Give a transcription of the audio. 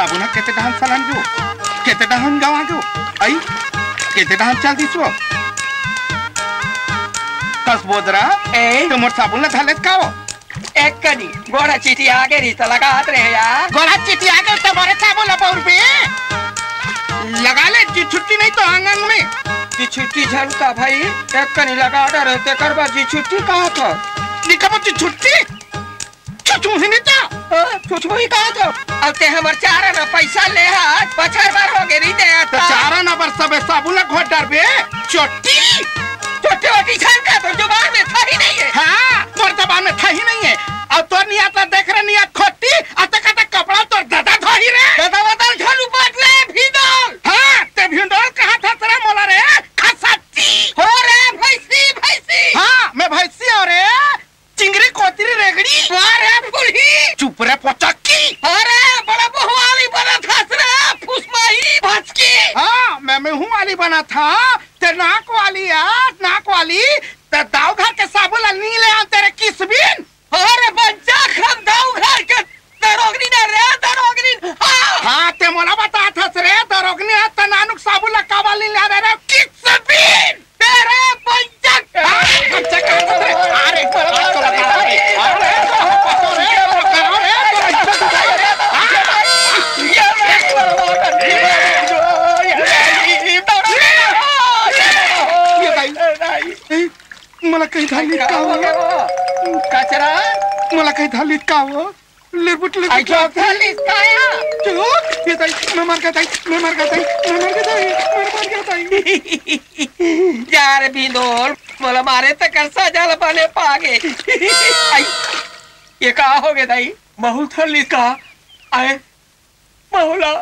साबुन केते डहान सलान जो केते डहान गावा जो आई केते डहान चल दिसो कस बोदरा तुम साबुन धाले काओ एक कनी गोड़ा चीटी आगे रीता लगात रहे यार गोड़ा चीटी आगे तुम्हारे साबुन लपाउर पे लगा ले जी छुट्टी नहीं तो आंगन में जी छुट्टी झलका भाई एक कनी लगा रहते करबा जी छुट्टी कहाँ था निकबो जी छुट्टी छुचू ही नहीं था छुचू ही कहाँ था अब ते हमर चारा ना पैसा ले हाथ पछार बार हो गए रीते तो चारा ना बर सबे साबुन घोट डर बे चोटी छोटे वाटी झलका तो जुबान में था ही नहीं है हाँ तोर जबान में था ही नहीं है अब तोर नियत देख रहे नियत खोटी अतक अतक कपड़ा तोर दादा था ही रे दादा बदल झलू बात ले भिंडोल हाँ ते भिंडोल कहाँ था तेरा मोला रे खसट्टी हो रे भैंसी हाँ मैं भैंसी हो रे चिंगरी कोतरी रेगड़ी अरे फुलही चुप रे पोचक्की अरे बड़ा बहुवाली बना था रे फुसमाही भचकी हाँ मैं हूँ वाली बना था ते नाक वाली यार नाक वाली ते दाव घर के साबुन नीले आ तेरे किस बिन अरे बच्चा खम दाव घर के दरोगनी ना रे दरोगनी हाँ ते मोला बता था रे दरोगनी है ते नानुक साबुन लगा वाली ले रे किस बिन तेरे बच्चा बच्चा कहाँ रे अरे तो लगा रे अरे तो रे मला काही धालीत का हो कचरा मला काही धालीत का हो लेबुट लेबुट धालीत काया चलो ये ताई मैं मर गई यार भिंडोल मला मारे तक सजाल बने पागे आई ये कहा हो गए दाई बहुल थली का आए बहुला